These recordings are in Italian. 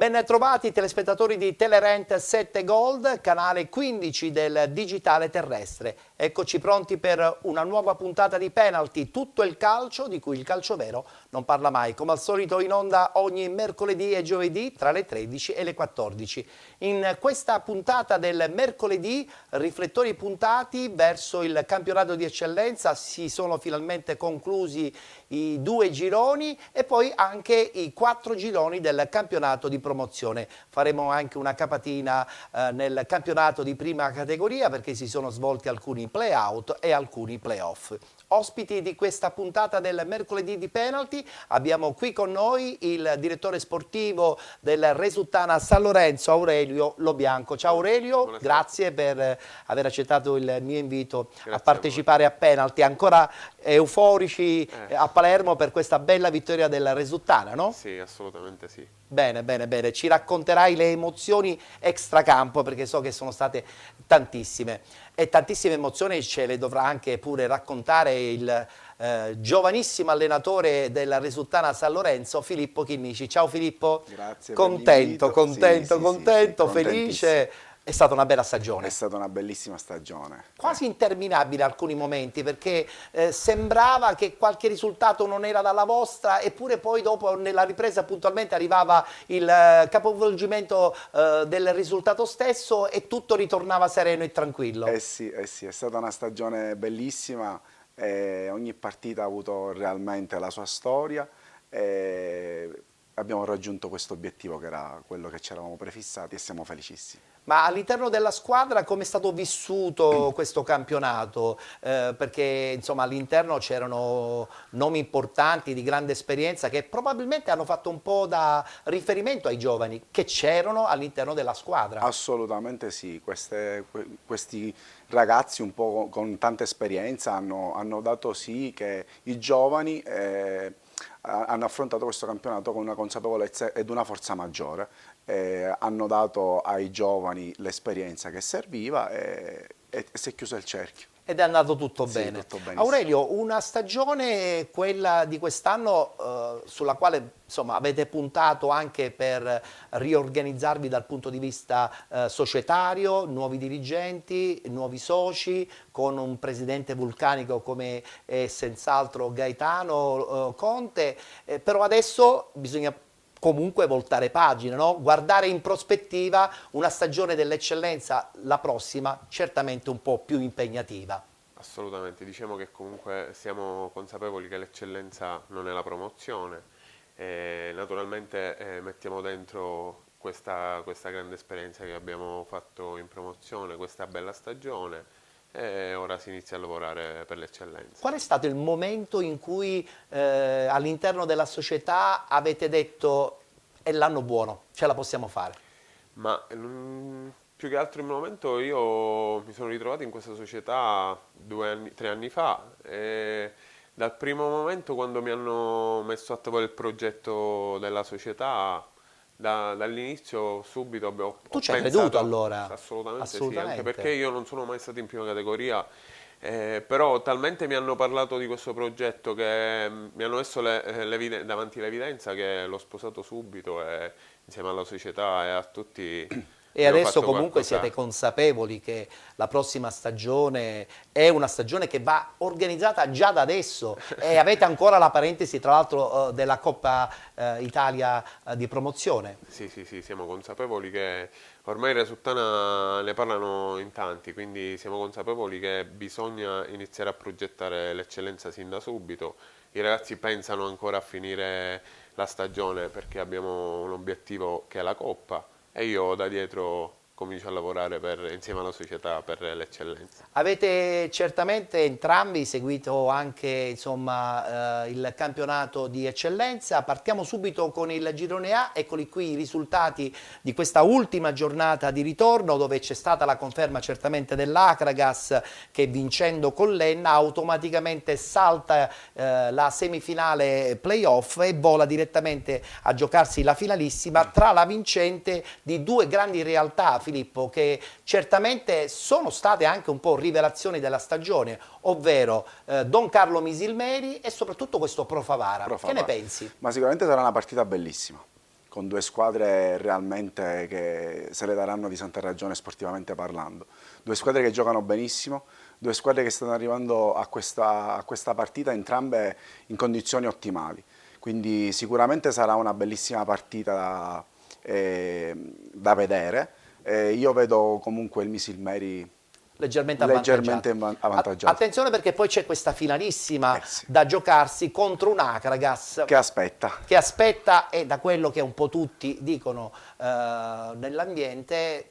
Ben trovati telespettatori di Telerent 7 Gold, canale 15 del digitale terrestre. Eccoci pronti per una nuova puntata di Penalty, tutto il calcio di cui il calcio vero non parla mai. Come al solito in onda ogni mercoledì e giovedì tra le 13 e le 14. In questa puntata del mercoledì riflettori puntati verso il campionato di eccellenza, si sono finalmente conclusi i 2 gironi e poi anche i 4 gironi del campionato di promozione. Faremo anche una capatina nel campionato di prima categoria perché si sono svolti alcuni play-out e alcuni play-off. Ospiti di questa puntata del mercoledì di Penalty abbiamo qui con noi il direttore sportivo del Resuttana San Lorenzo, Aurelio Lobianco. Ciao Aurelio, buonasera. Grazie per aver accettato il mio invito a partecipare a Penalty. Ancora euforici a Palermo per questa bella vittoria del Resuttana, no? Sì, assolutamente sì. Bene, bene, bene. Ci racconterai le emozioni extracampo perché so che sono state tantissime e tantissime emozioni ce le dovrà anche pure raccontare il giovanissimo allenatore della Resuttana San Lorenzo, Filippo Chinnici. Ciao Filippo. Grazie. Contento, contento, felice. È stata una bella stagione. È stata una bellissima stagione. Quasi interminabile alcuni momenti perché sembrava che qualche risultato non era dalla vostra, eppure poi dopo nella ripresa puntualmente arrivava il capovolgimento del risultato stesso e tutto ritornava sereno e tranquillo. Sì, è stata una stagione bellissima, ogni partita ha avuto realmente la sua storia e abbiamo raggiunto questo obiettivo che era quello che ci eravamo prefissati e siamo felicissimi. Ma all'interno della squadra come è stato vissuto questo campionato? Perché insomma all'interno c'erano nomi importanti di grande esperienza che probabilmente hanno fatto un po' da riferimento ai giovani che c'erano all'interno della squadra. Assolutamente sì, questi ragazzi un po' con tanta esperienza hanno dato sì che i giovani hanno affrontato questo campionato con una consapevolezza ed una forza maggiore. Hanno dato ai giovani l'esperienza che serviva e si è chiuso il cerchio. Ed è andato tutto Sì, bene. tutto benissimo. Aurelio, una stagione, quella di quest'anno, sulla quale insomma, avete puntato anche per riorganizzarvi dal punto di vista societario, nuovi dirigenti, nuovi soci, con un presidente vulcanico come è senz'altro Gaetano Conte, però adesso bisogna comunque voltare pagina, no? Guardare in prospettiva una stagione dell'eccellenza, la prossima, certamente un po' più impegnativa. Assolutamente, diciamo che comunque siamo consapevoli che l'eccellenza non è la promozione e naturalmente mettiamo dentro questa grande esperienza che abbiamo fatto in promozione, questa bella stagione e ora si inizia a lavorare per l'eccellenza. Qual è stato il momento in cui all'interno della società avete detto è l'anno buono, ce la possiamo fare? Ma più che altro il momento io mi sono ritrovato in questa società 3 anni fa e dal primo momento quando mi hanno messo a tavola il progetto della società dall'inizio subito ho Tu ci hai pensato, creduto allora? assolutamente sì, Assolutamente. anche perché io non sono mai stato in prima categoria, però talmente mi hanno parlato di questo progetto che mi hanno messo davanti l'evidenza che l'ho sposato subito e insieme alla società e a tutti. E abbiamo adesso fatto comunque qualcosa. siete consapevoli che la prossima stagione è una stagione che va organizzata già da adesso e avete ancora la parentesi tra l'altro della Coppa Italia di promozione. Sì, siamo consapevoli che ormai in Resuttana ne parlano in tanti, quindi siamo consapevoli che bisogna iniziare a progettare l'eccellenza sin da subito. I ragazzi pensano ancora a finire la stagione perché abbiamo un obiettivo che è la Coppa e io da dietro comincio a lavorare insieme alla società per l'eccellenza. Avete certamente entrambi seguito anche insomma, il campionato di eccellenza. Partiamo subito con il girone A, eccoli qui i risultati di questa ultima giornata di ritorno dove c'è stata la conferma certamente dell'Acragas che vincendo Collenna automaticamente salta la semifinale playoff e vola direttamente a giocarsi la finalissima tra la vincente di 2 grandi realtà, Filippo, che certamente sono state anche un po' rivelazioni della stagione, ovvero Don Carlo Misilmeri e soprattutto questo Pro Favara. Che ne pensi? Ma sicuramente sarà una partita bellissima. con due squadre realmente che se le daranno di santa ragione sportivamente parlando. Due squadre che giocano benissimo, due squadre che stanno arrivando a questa partita entrambe in condizioni ottimali. Quindi sicuramente sarà una bellissima partita da vedere. Io vedo comunque il Misil Meri leggermente avvantaggiato. Attenzione, perché poi c'è questa finalissima sì, da giocarsi contro un Akragas che aspetta. e da quello che un po' tutti dicono nell'ambiente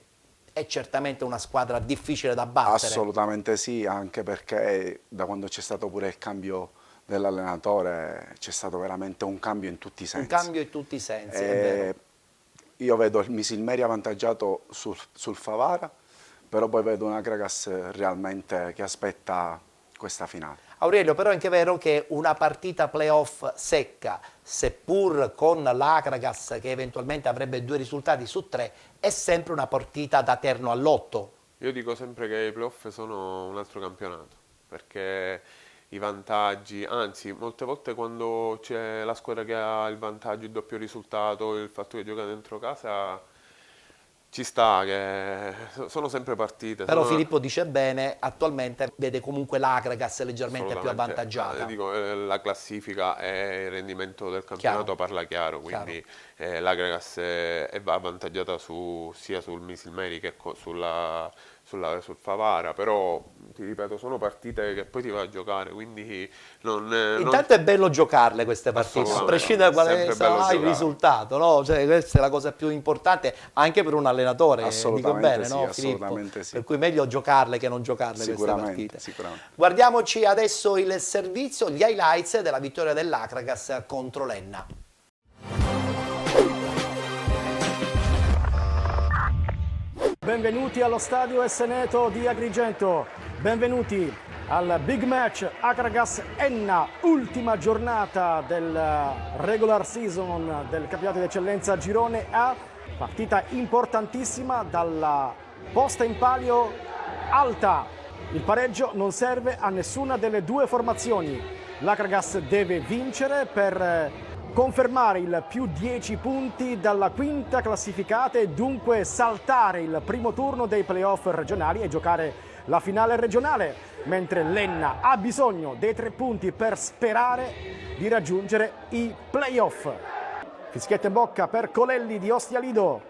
è certamente una squadra difficile da battere. Assolutamente sì, anche perché da quando c'è stato pure il cambio dell'allenatore c'è stato veramente un cambio in tutti i sensi. Un cambio in tutti i sensi, è vero. Io vedo il Misil Meri avvantaggiato sul Favara, però poi vedo un Akragas realmente che aspetta questa finale. Aurelio, però è anche vero che una partita playoff secca, seppur con l'Akragas che eventualmente avrebbe 2 risultati su 3, è sempre una partita da terno all'otto. Io dico sempre che i playoff sono un altro campionato, perché i vantaggi, anzi molte volte quando c'è la squadra che ha il vantaggio, il doppio risultato, il fatto che gioca dentro casa, ci sta, che sono sempre partite. Però Filippo dice bene, attualmente vede comunque l'Akragas leggermente più avvantaggiata. Dico, la classifica e il rendimento del campionato parla chiaro, quindi l'Akragas va avvantaggiata sia sul Misil Meri che sul Favara, però ti ripeto, sono partite che poi ti vai a giocare, quindi intanto è bello giocarle queste partite, a prescindere da quale sarà il risultato, no? Cioè, questa è la cosa più importante anche per un allenatore, dico bene, sì, no, assolutamente Filippo? sì. Per cui meglio giocarle che non giocarle queste partite. Sicuramente. Guardiamoci adesso il servizio, gli highlights della vittoria dell'Akragas contro l'Enna. Benvenuti allo stadio Esseneto di Agrigento, benvenuti al big match Akragas-Enna, ultima giornata del regular season del campionato di eccellenza Girone A, partita importantissima dalla posta in palio alta. Il pareggio non serve a nessuna delle due formazioni, l'Akragas deve vincere per confermare il più 10 punti dalla quinta classificata e dunque saltare il primo turno dei playoff regionali e giocare la finale regionale, mentre l'Enna ha bisogno dei 3 punti per sperare di raggiungere i playoff. Fischietta in bocca per Colelli di Ostia Lido.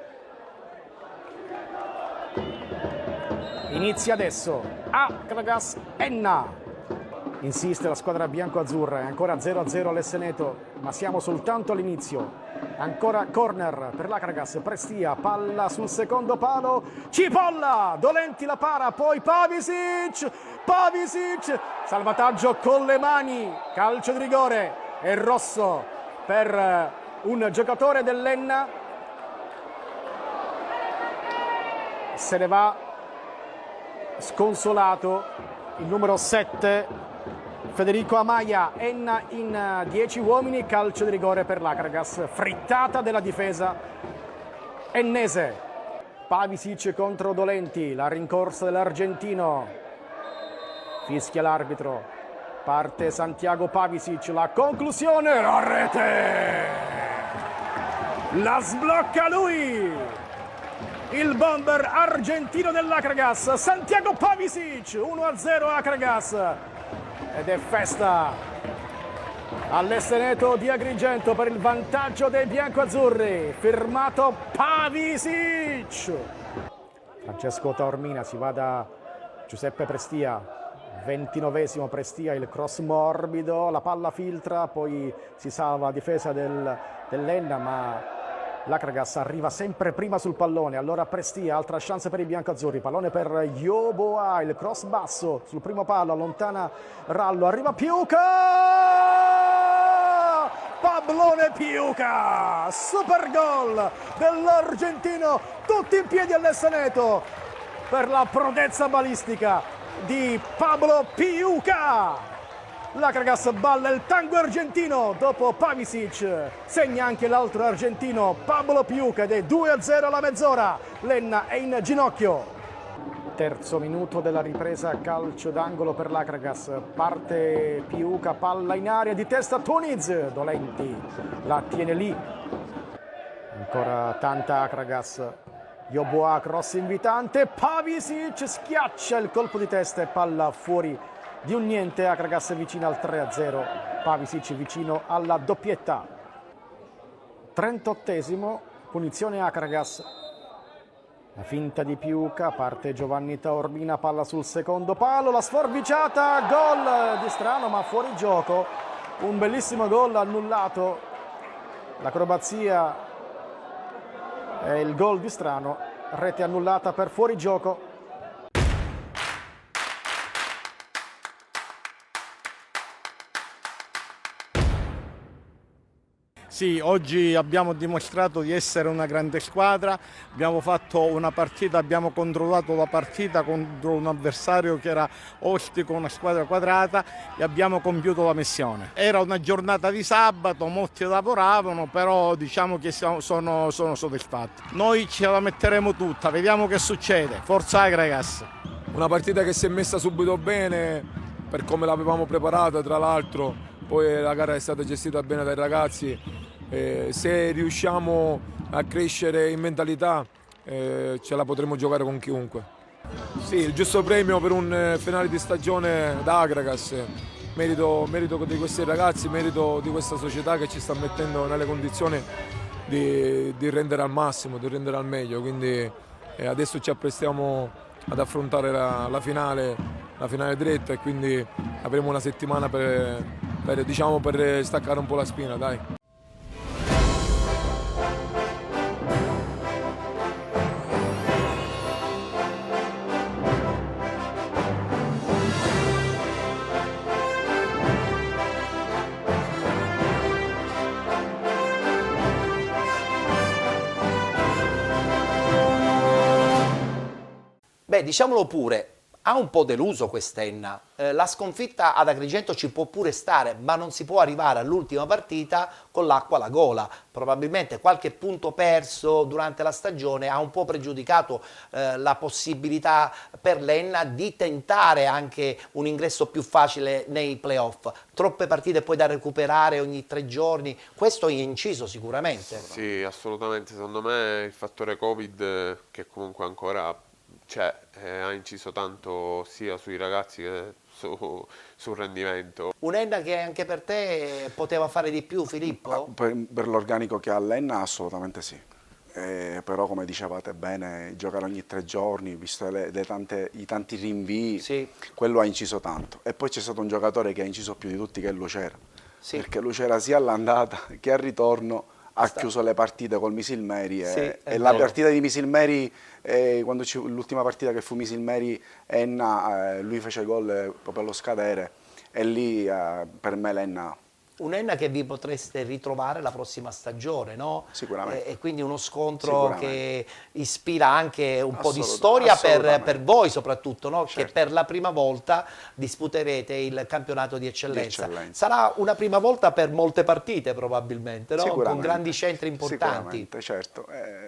Inizia adesso Akragas-Enna. Insiste la squadra bianco-azzurra, è ancora 0-0 all'Esseneto, ma siamo soltanto all'inizio. Ancora corner per l'Akragas, Prestia, palla sul secondo palo, Cipolla, Dolenti la para, poi Pavisic, salvataggio con le mani, calcio di rigore, e rosso per un giocatore dell'Enna. Se ne va sconsolato il numero 7, Federico Amaya. Enna in 10 uomini, calcio di rigore per l'Akragas, frittata della difesa ennese. Pavisic contro Dolenti, la rincorsa dell'argentino, fischia l'arbitro, parte Santiago Pavisic, la conclusione, la rete, la sblocca lui, il bomber argentino dell'Akragas, Santiago Pavisic, 1-0 Akragas. Ed è festa all'Esseneto di Agrigento per il vantaggio dei biancoazzurri, firmato Pavisic. Francesco Taormina, si va da Giuseppe Prestia, 29esimo Prestia, il cross morbido, la palla filtra, poi si salva a difesa dell'Enna, ma l'Akragas arriva sempre prima sul pallone. Allora Prestia, altra chance per i biancoazzurri, pallone per Yoboa, il cross basso sul primo palo, allontana Rallo, arriva Piuca, Pablone Piuca, super gol dell'argentino, tutti in piedi all'Esseneto per la prodezza balistica di Pablo Piuca. L'Akragas balla il tango argentino dopo Pavisic, segna anche l'altro argentino Pablo Piuca ed è 2-0 alla mezz'ora. L'Enna è in ginocchio. Terzo minuto della ripresa, calcio d'angolo per l'Akragas, parte Piuca, palla in aria di testa Tuniz, Dolenti la tiene lì, Ancora tanta Akragas. Yeboah, cross invitante, Pavisic schiaccia il colpo di testa e palla fuori di un niente. Akragas vicino al 3-0, Pavisic vicino alla doppietta. 38esimo, punizione Akragas. La finta di Piuca, parte Giovanni Taormina, palla sul secondo palo, la sforbiciata, gol di Strano ma fuori gioco. Un bellissimo gol annullato, l'acrobazia è il gol di Strano, rete annullata per fuorigioco. Sì, oggi abbiamo dimostrato di essere una grande squadra, abbiamo fatto una partita, abbiamo controllato la partita contro un avversario che era ostico, una squadra quadrata, e abbiamo compiuto la missione. Era una giornata di sabato, molti lavoravano, però diciamo che sono soddisfatti. Noi ce la metteremo tutta, vediamo che succede. Forza Akragas! Una partita che si è messa subito bene per come l'avevamo preparata, tra l'altro, poi la gara è stata gestita bene dai ragazzi. Se riusciamo a crescere in mentalità ce la potremo giocare con chiunque. Sì, il giusto premio per un finale di stagione da Akragas, merito di questi ragazzi, merito di questa società che ci sta mettendo nelle condizioni di rendere al massimo, di rendere al meglio, quindi adesso ci apprestiamo ad affrontare la finale diretta, e quindi avremo una settimana per staccare un po' la spina, dai. Beh, diciamolo pure, ha un po' deluso quest'Enna. La sconfitta ad Agrigento ci può pure stare, ma non si può arrivare all'ultima partita con l'acqua alla gola. Probabilmente qualche punto perso durante la stagione ha un po' pregiudicato la possibilità per l'Enna di tentare anche un ingresso più facile nei playoff. Troppe partite poi da recuperare ogni 3 giorni, questo è inciso sicuramente. Sì, assolutamente. Secondo me il fattore Covid, che comunque ancora ha inciso tanto sia sui ragazzi che sul rendimento. Un'Enna che anche per te poteva fare di più, Filippo? Per l'organico che ha l'Enna assolutamente sì. Però come dicevate bene, giocare ogni 3 giorni, visto i tanti rinvii, sì, quello ha inciso tanto. E poi c'è stato un giocatore che ha inciso più di tutti, che è Lucera, sì, perché Lucera sia all'andata che al ritorno ha chiuso le partite col Misilmeri, e la partita di Misilmeri, l'ultima partita che fu Misilmeri Enna, lui fece gol proprio allo scadere, e lì per me l'Enna. Un'Enna che vi potreste ritrovare la prossima stagione, no? Sicuramente. E quindi uno scontro che ispira anche un po' di storia per voi soprattutto, no? Certo. Che per la prima volta disputerete il campionato di eccellenza. Sarà una prima volta per molte partite probabilmente, no? Con grandi centri importanti. Sicuramente, certo.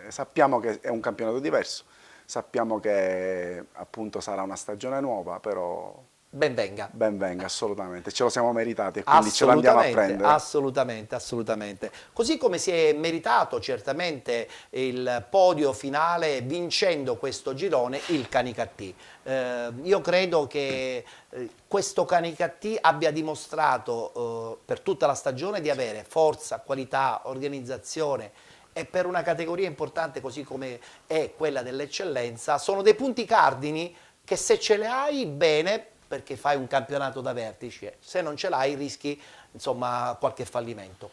Sappiamo che è un campionato diverso, sappiamo che appunto sarà una stagione nuova, però... Ben venga. Ben venga, assolutamente. Ce lo siamo meritati e quindi ce l'andiamo a prendere. Assolutamente, assolutamente. Così come si è meritato certamente il podio finale vincendo questo girone il Canicattì. Io credo che questo Canicattì abbia dimostrato per tutta la stagione di avere forza, qualità, organizzazione, e per una categoria importante così come è quella dell'eccellenza sono dei punti cardini che se ce le hai bene, perché fai un campionato da vertice, se non ce l'hai rischi insomma qualche fallimento.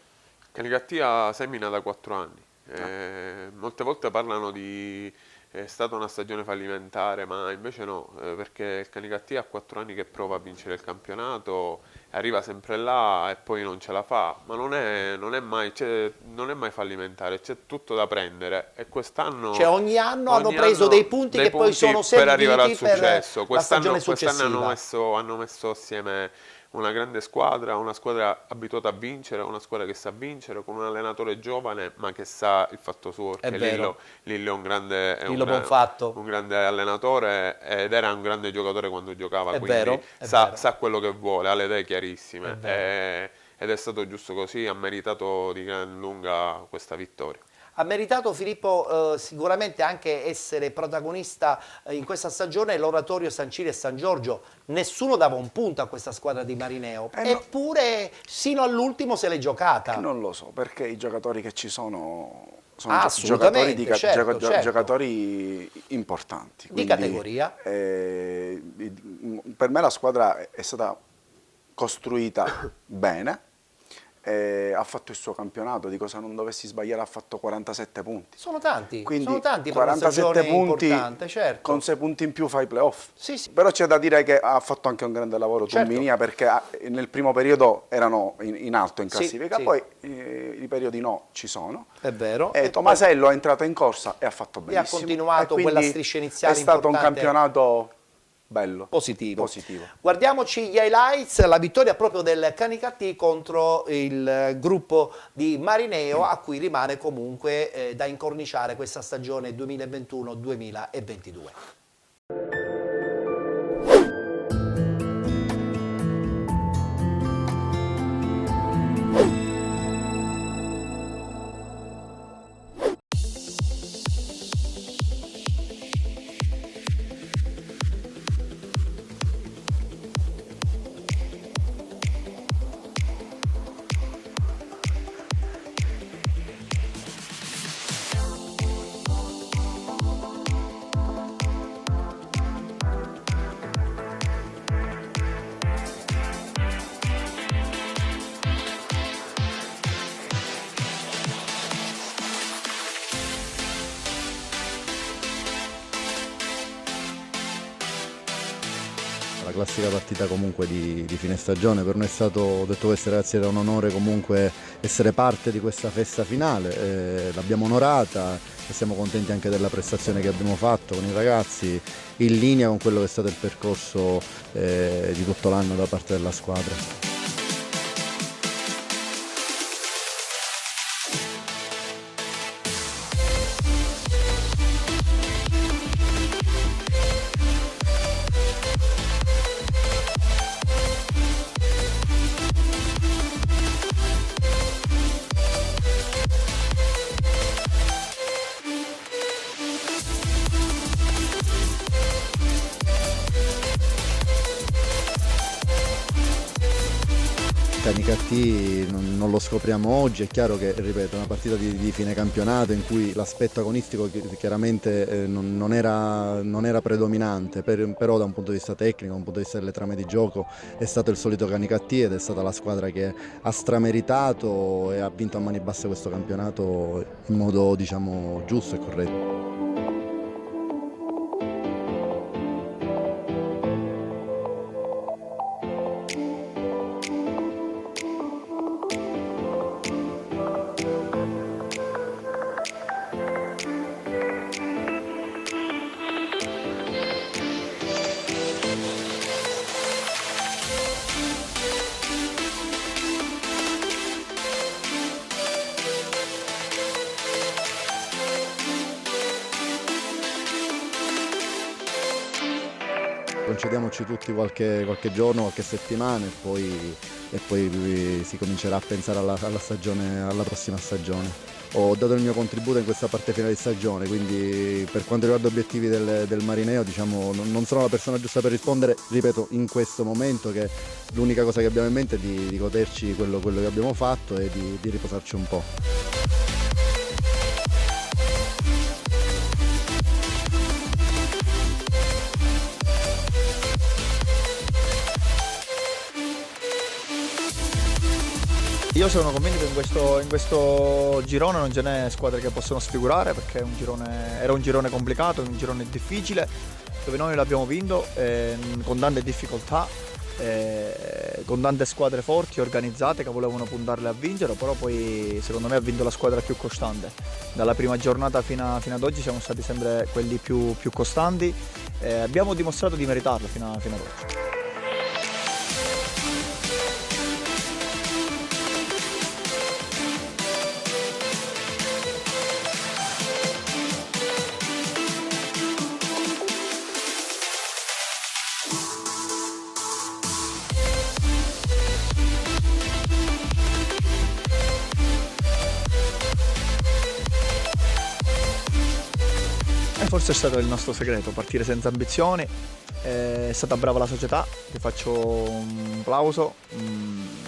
Canicattì semina da 4 anni, molte volte parlano di è stata una stagione fallimentare, ma invece no, perché il Canicattì ha 4 anni che prova a vincere il campionato, arriva sempre là e poi non ce la fa, ma non è mai fallimentare, c'è tutto da prendere, e quest'anno... Cioè ogni anno hanno preso dei punti che poi sono serviti per arrivare al successo. La stagione successiva. Quest'anno hanno messo assieme una grande squadra, una squadra abituata a vincere, una squadra che sa vincere, con un allenatore giovane ma che sa il fatto suo, perché Lillo è un grande allenatore ed era un grande giocatore quando giocava, quindi sa quello che vuole, ha le idee chiarissime, ed è stato giusto così, ha meritato di gran lunga questa vittoria. Ha meritato Filippo sicuramente anche essere protagonista in questa stagione l'oratorio San Ciro e San Giorgio. Nessuno dava un punto a questa squadra di Marineo, eppure sino all'ultimo se l'è giocata. Non lo so, perché i giocatori che ci sono Assolutamente, giocatori, certo. giocatori importanti. Di categoria? Per me la squadra è stata costruita bene, ha fatto il suo campionato, di cosa non dovessi sbagliare ha fatto 47 punti. Sono tanti, Quindi sono tanti per 47 una stagione punti, importante, certo. con 6 punti in più fai i playoff. Sì, sì. Però c'è da dire che ha fatto anche un grande lavoro Certo. Tumminia, perché nel primo periodo erano in alto in Sì, classifica, sì. poi i periodi no ci sono. È vero. E Tomasello è entrato in corsa e ha fatto E ha benissimo. continuato quindi quella striscia iniziale è stato un importante. campionato bello. Positivo. Positivo. Guardiamoci gli highlights, la vittoria proprio del Canicattì contro il gruppo di Marineo, a cui rimane comunque da incorniciare questa stagione 2021-2022. La classica partita comunque di fine stagione, per noi è stato, ho detto questi ragazzi, era un onore comunque essere parte di questa festa finale, l'abbiamo onorata e siamo contenti anche della prestazione che abbiamo fatto con i ragazzi, in linea con quello che è stato il percorso di tutto l'anno da parte della squadra. Canicattì non lo scopriamo oggi, è chiaro che, ripeto, è una partita di fine campionato in cui l'aspetto agonistico chiaramente non era predominante, però da un punto di vista tecnico, da un punto di vista delle trame di gioco è stato il solito Canicattì ed è stata la squadra che ha strameritato e ha vinto a mani basse questo campionato in modo, diciamo, giusto e corretto. Concediamoci tutti qualche giorno, qualche settimana e poi si comincerà a pensare alla prossima stagione. Ho dato il mio contributo in questa parte finale di stagione, quindi per quanto riguarda gli obiettivi del Marineo, diciamo, non sono la persona giusta per rispondere, ripeto, in questo momento, che l'unica cosa che abbiamo in mente è di goderci quello che abbiamo fatto e di riposarci un po'. Io sono convinto che in questo girone non ce n'è squadre che possono sfigurare, perché era un girone complicato, un girone difficile, dove noi l'abbiamo vinto con tante difficoltà, con tante squadre forti, organizzate, che volevano puntarle a vincere, però poi secondo me ha vinto la squadra più costante. Dalla prima giornata fino ad oggi siamo stati sempre quelli più costanti, abbiamo dimostrato di meritarlo fino ad oggi. forse è stato il nostro segreto, partire senza ambizioni. È stata brava la società, ti faccio un applauso,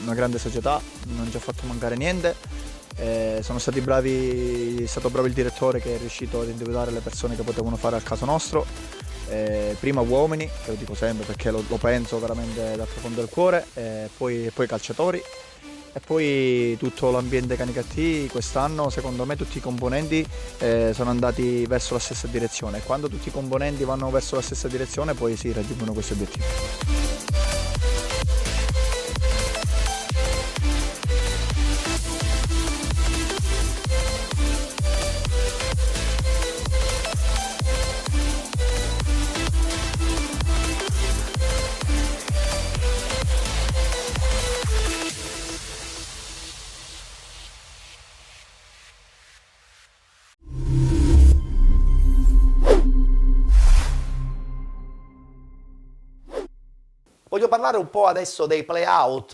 una grande società, non ci ha fatto mancare niente. Sono stati bravi, è stato bravo il direttore che è riuscito ad individuare le persone che potevano fare al caso nostro. Prima uomini, che lo dico sempre perché lo penso veramente dal profondo del cuore, poi calciatori. E poi tutto l'ambiente Canicattì quest'anno, secondo me tutti i componenti sono andati verso la stessa direzione. Quando tutti i componenti vanno verso la stessa direzione poi si raggiungono questi obiettivi. Voglio parlare un po' adesso dei play-out.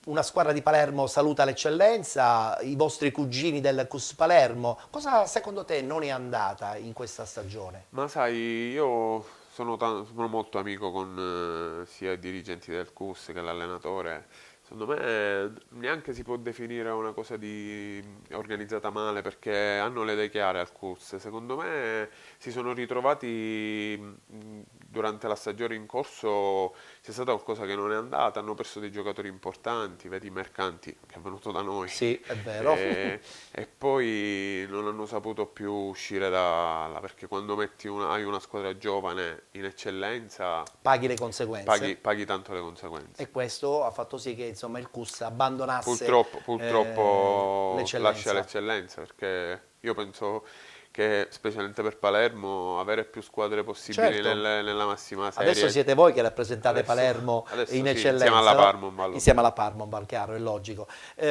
Una squadra di Palermo saluta l'eccellenza, i vostri cugini del CUS Palermo. Cosa secondo te non è andata in questa stagione? Ma sai, io sono molto amico con sia i dirigenti del CUS che l'allenatore. Secondo me neanche si può definire una cosa di organizzata male perché hanno le idee chiare al CUS. Secondo me si sono ritrovati durante la stagione in corso, c'è stata qualcosa che non è andata, hanno perso dei giocatori importanti, vedi Mercanti che è venuto da noi. Sì, è vero. E poi non hanno saputo più uscire da là, perché quando hai una squadra giovane in eccellenza Paghi le conseguenze. paghi tanto le conseguenze. E questo ha fatto sì che insomma il CUS abbandonasse Purtroppo l'eccellenza. lascia l'eccellenza, perché io penso che specialmente per Palermo avere più squadre possibili Certo. nella massima serie. Adesso siete voi che rappresentate Palermo adesso in sì, eccellenza. insieme alla no? Parmonbal. Insieme alla Parmonbal, chiaro, è logico.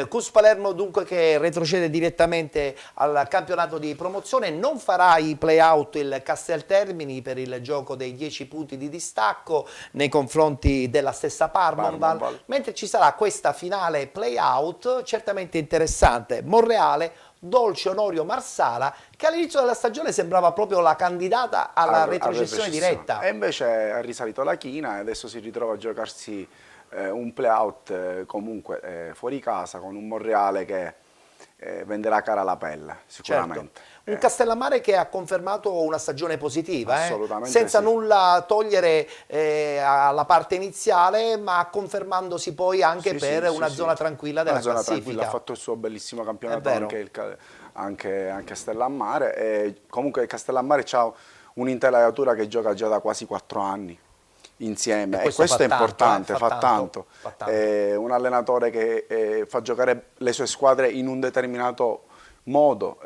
CUS Palermo dunque che retrocede direttamente al campionato di promozione, non farà i play-out il Casteltermini per il gioco dei 10 punti di distacco nei confronti della stessa Parmonbal, mentre ci sarà questa finale play-out certamente interessante. Monreale, Dolce Onorio Marsala, che all'inizio della stagione sembrava proprio la candidata alla retrocessione diretta. E invece ha risalito la china e adesso si ritrova a giocarsi un play-out comunque fuori casa con un Monreale che venderà cara la pelle, sicuramente. Certo. Un Castellammare che ha confermato una stagione positiva, Assolutamente senza sì. nulla togliere alla parte iniziale, ma confermandosi poi anche per una zona tranquilla della zona classifica. tranquilla, ha fatto il suo bellissimo campionato È vero. anche Castellammare. E comunque Castellammare ha un'intelaiatura che gioca già da quasi 4 anni insieme e questo è importante, fa tanto. È un allenatore che fa giocare le sue squadre in un determinato modo,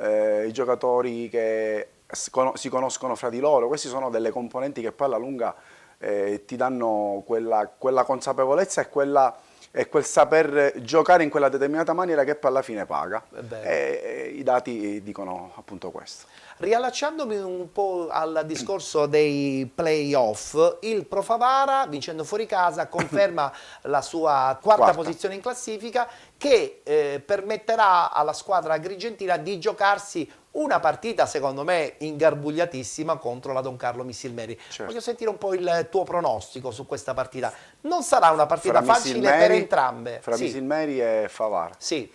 i giocatori che si conoscono fra di loro, queste sono delle componenti che poi alla lunga ti danno quella consapevolezza e quel saper giocare in quella determinata maniera che poi alla fine paga. E i dati dicono appunto questo. Riallacciandomi un po' al discorso dei play-off, il Pro Favara, vincendo fuori casa, conferma la sua quarta posizione in classifica che permetterà alla squadra agrigentina di giocarsi una partita, secondo me, ingarbugliatissima contro la Don Carlo Missilmeri. Certo. Voglio sentire un po' il tuo pronostico su questa partita. Non sarà una partita Fra facile per entrambe. Fra Missilmeri e Favara. Sì.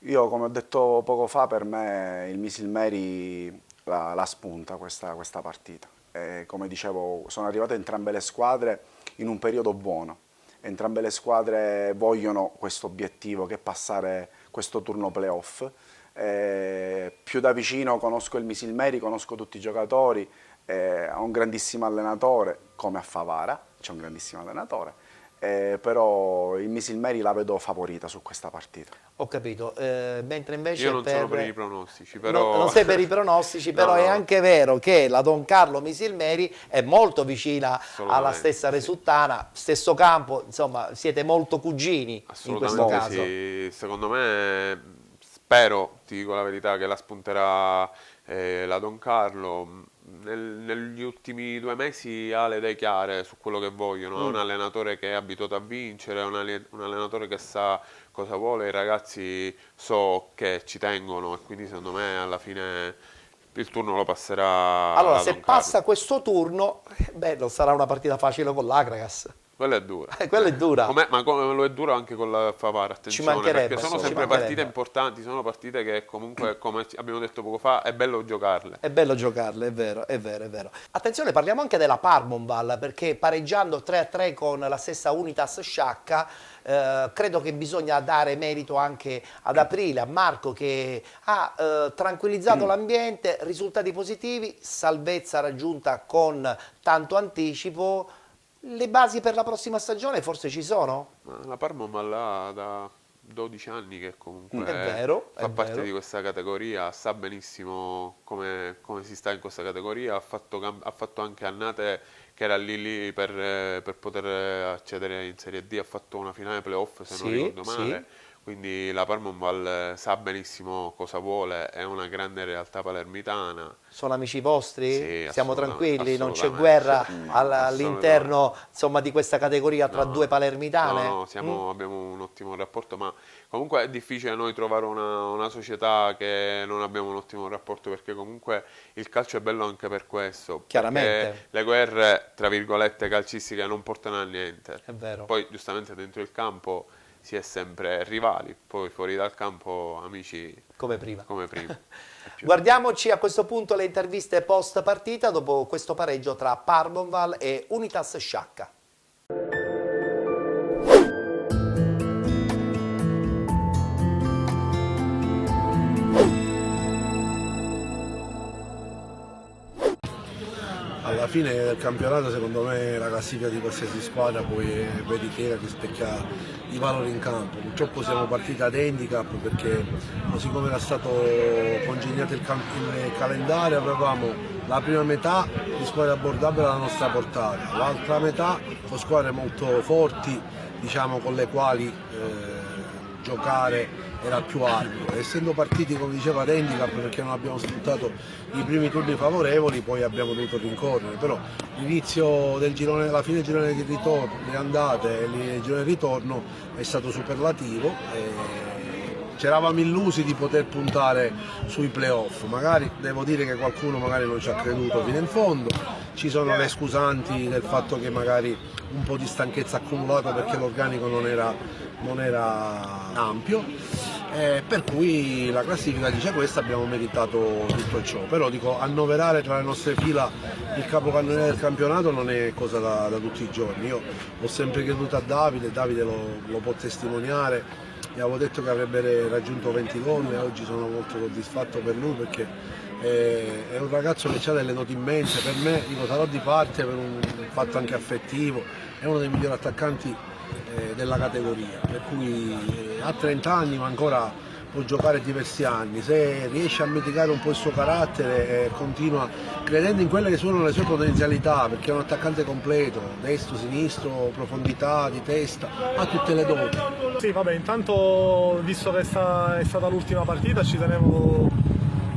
Io, come ho detto poco fa, per me il Missilmeri la spunta questa partita. Come dicevo, sono arrivate entrambe le squadre in un periodo buono. Entrambe le squadre vogliono questo obiettivo che è passare questo turno playoff. Più da vicino conosco il Missilmeri, conosco tutti i giocatori, ha un grandissimo allenatore, come a Favara, c'è un grandissimo allenatore. Però il Missilmeri la vedo favorita su questa partita. Ho capito, mentre invece io non sono per i pronostici, però... No, non sei per i pronostici, però No. è anche vero che la Don Carlo Missilmeri è molto vicina alla stessa Resuttana, stesso campo, insomma siete molto cugini in questo caso. Sì. Secondo me, spero, ti dico la verità, che la spunterà la Don Carlo. Negli ultimi 2 mesi ha le idee chiare su quello che vogliono, è un allenatore che è abituato a vincere, è un allenatore che sa cosa vuole, i ragazzi so che ci tengono e quindi secondo me alla fine il turno lo passerà Allora, a se Don passa Carlo. questo turno, non sarà una partita facile con l'Akragas. Quella è dura. Quella è dura. Ma come lo è dura anche con la Favara, attenzione, mancherebbe, perché sono ci sempre mancherebbe. partite importanti, sono partite che comunque, come abbiamo detto poco fa, è bello giocarle. È bello giocarle, è vero, è vero, è vero. Attenzione, parliamo anche della Parmonval, perché pareggiando 3-3 con la stessa Unitas Sciacca, credo che bisogna dare merito anche ad Aprile, a Marco, che ha tranquillizzato l'ambiente, risultati positivi, salvezza raggiunta con tanto anticipo. Le basi per la prossima stagione forse ci sono? Ma la Parma là da 12 anni che comunque È vero, fa è parte vero. di questa categoria, sa benissimo come si sta in questa categoria, ha fatto anche annate che era lì per poter accedere in Serie D, ha fatto una finale playoff se non Sì, ricordo male. sì. Quindi la Parmonval sa benissimo cosa vuole, è una grande realtà palermitana. Sono amici vostri? Sì, Siamo assolutamente, tranquilli? Non c'è assolutamente. guerra Assolutamente. all'interno, insomma, di questa categoria tra No, due palermitane? No, abbiamo un ottimo rapporto, ma comunque è difficile noi trovare una società che non abbiamo un ottimo rapporto, perché comunque il calcio è bello anche per questo. Chiaramente. Perché le guerre, tra virgolette, calcistiche non portano a niente. È vero. Poi giustamente dentro il campo si è sempre rivali, poi fuori dal campo amici Come prima. come prima. Guardiamoci a questo punto le interviste post partita dopo questo pareggio tra Parmonval e Unitas Sciacca. Alla fine del campionato, secondo me, la classifica di qualsiasi squadra poi è veritiera, rispecchia i valori in campo. Purtroppo siamo partiti ad handicap perché, così come era stato congegnato il calendario, avevamo la prima metà di squadre abbordabili alla nostra portata, l'altra metà con squadre molto forti, diciamo, con le quali giocare era più arduo. Essendo partiti, come diceva, ad handicap perché non abbiamo sfruttato i primi turni favorevoli, poi abbiamo dovuto rincorrere, però l'inizio del girone, la fine del girone di ritorno, le andate e il girone di ritorno è stato superlativo. Ci eravamo illusi di poter puntare sui playoff, magari devo dire che qualcuno magari non ci ha creduto fino in fondo, ci sono le scusanti del fatto che magari un po' di stanchezza accumulata perché l'organico non era ampio, per cui la classifica dice questo, abbiamo meritato tutto ciò, però dico, annoverare tra le nostre fila il capocannoniere del campionato non è cosa da tutti i giorni. Io ho sempre creduto a Davide lo può testimoniare. Gli avevo detto che avrebbe raggiunto 20 gol e oggi sono molto soddisfatto per lui perché è un ragazzo che ha delle doti immense. Per me, dico, sarò di parte per un fatto anche affettivo, è uno dei migliori attaccanti della categoria, per cui ha 30 anni ma ancora può giocare diversi anni. Se riesce a mitigare un po' il suo carattere e continua credendo in quelle che sono le sue potenzialità, perché è un attaccante completo, destro, sinistro, profondità di testa, ha tutte le doti. Sì, vabbè, intanto, visto che è stata l'ultima partita, ci tenevo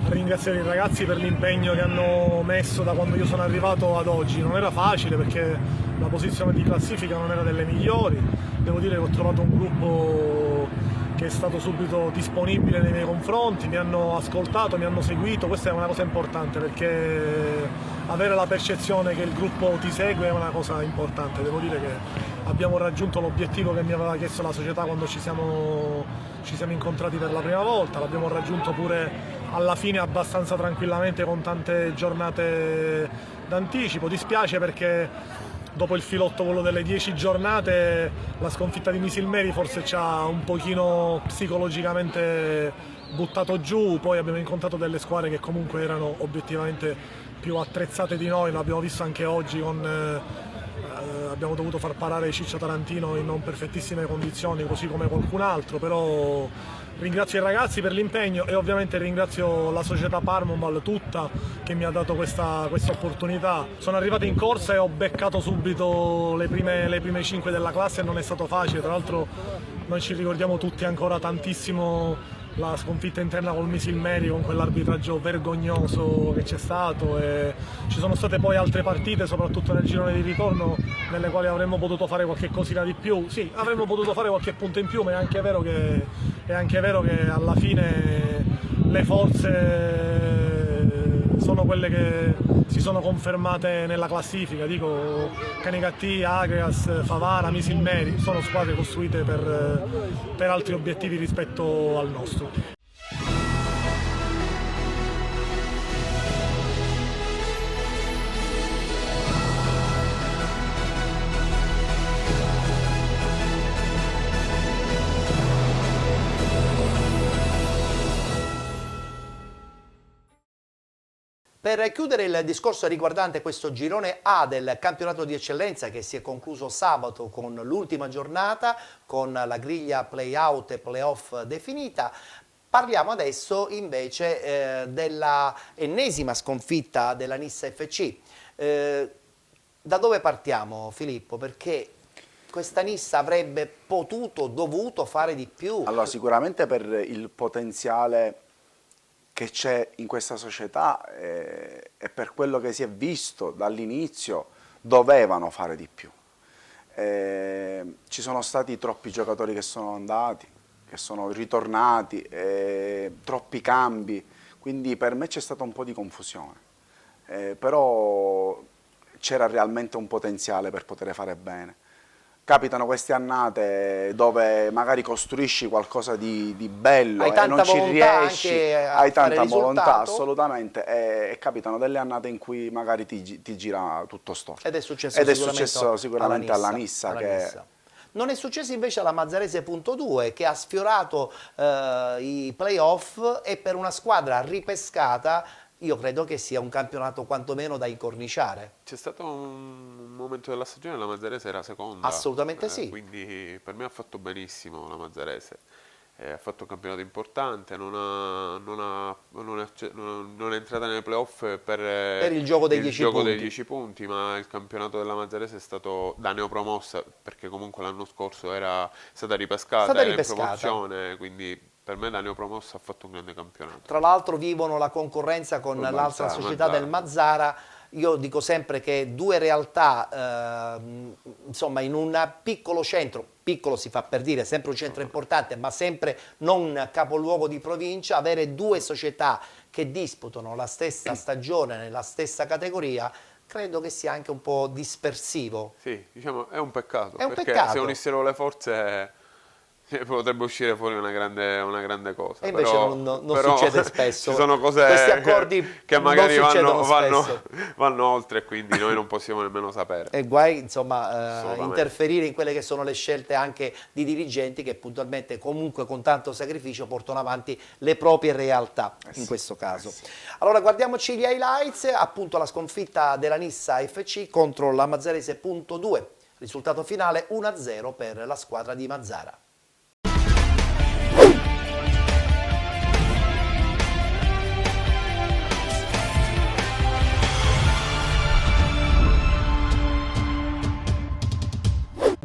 a ringraziare i ragazzi per l'impegno che hanno messo da quando io sono arrivato ad oggi. Non era facile perché la posizione di classifica non era delle migliori, devo dire che ho trovato un gruppo che è stato subito disponibile nei miei confronti, mi hanno ascoltato, mi hanno seguito. Questa è una cosa importante perché avere la percezione che il gruppo ti segue è una cosa importante. Devo dire che abbiamo raggiunto l'obiettivo che mi aveva chiesto la società quando ci siamo incontrati per la prima volta, l'abbiamo raggiunto pure alla fine abbastanza tranquillamente con tante giornate d'anticipo. Dispiace perché dopo il filotto, quello delle 10 giornate, la sconfitta di Misilmeri forse ci ha un pochino psicologicamente buttato giù. Poi abbiamo incontrato delle squadre che comunque erano obiettivamente più attrezzate di noi, lo abbiamo visto anche oggi abbiamo dovuto far parare Ciccio Tarantino in non perfettissime condizioni, così come qualcun altro, però ringrazio i ragazzi per l'impegno e ovviamente ringrazio la società Parmonval tutta che mi ha dato questa opportunità. Sono arrivato in corsa e ho beccato subito le prime 5 della classe e non è stato facile. Tra l'altro noi ci ricordiamo tutti ancora tantissimo la sconfitta interna col Misilmeri, con quell'arbitraggio vergognoso che c'è stato, e ci sono state poi altre partite, soprattutto nel girone di ritorno, nelle quali avremmo potuto fare qualche cosina di più. Sì, avremmo potuto fare qualche punto in più, ma è anche vero che alla fine le forze sono quelle che si sono confermate nella classifica, dico Canicattì, Agrias, Favara, Misilmeri, sono squadre costruite per altri obiettivi rispetto al nostro. Per chiudere il discorso riguardante questo girone A del campionato di eccellenza che si è concluso sabato con l'ultima giornata, con la griglia play-out e play-off definita, parliamo adesso invece della ennesima sconfitta della Nissa FC. Da dove partiamo, Filippo? Perché questa Nissa avrebbe potuto, dovuto fare di più. Allora, sicuramente per il potenziale che c'è in questa società e per quello che si è visto dall'inizio dovevano fare di più. Ci sono stati troppi giocatori che sono andati, che sono ritornati, troppi cambi, quindi per me c'è stata un po' di confusione, però c'era realmente un potenziale per poter fare bene. Capitano queste annate dove magari costruisci qualcosa di bello e non ci riesci, hai tanta volontà assolutamente, e capitano delle annate in cui magari ti gira tutto storto. Ed è successo sicuramente alla Nissa. Non è successo invece alla Mazzarese.2 che ha sfiorato i playoff e per una squadra ripescata io credo che sia un campionato quantomeno da incorniciare. C'è stato un momento della stagione la Mazzarese era seconda. Assolutamente sì. Quindi per me ha fatto benissimo la Mazzarese. Ha fatto un campionato importante, non è entrata nei playoff per il gioco dei 10 punti, ma il campionato della Mazzarese è stato da neopromossa, perché comunque l'anno scorso era stata ripescata, era in promozione, quindi per me da neopromossa ha fatto un grande campionato. Tra l'altro vivono la concorrenza con l'altra società del Mazzara. Io dico sempre che due realtà, insomma, in un piccolo centro, piccolo si fa per dire, sempre un centro importante, ma sempre non capoluogo di provincia, avere due società che disputano la stessa stagione nella stessa categoria, credo che sia anche un po' dispersivo. Sì, diciamo, è un peccato, è un perché peccato. Se unissero le forze potrebbe uscire fuori una grande cosa. E invece però, non succede spesso. Ci sono cose questi accordi che magari vanno oltre, quindi noi non possiamo nemmeno sapere. E guai, insomma, interferire in quelle che sono le scelte anche di dirigenti che puntualmente, comunque con tanto sacrificio, portano avanti le proprie realtà, in questo caso. Allora guardiamoci gli highlights, appunto la sconfitta della Nissa FC contro la Mazzarese.2, risultato finale 1-0 per la squadra di Mazzara.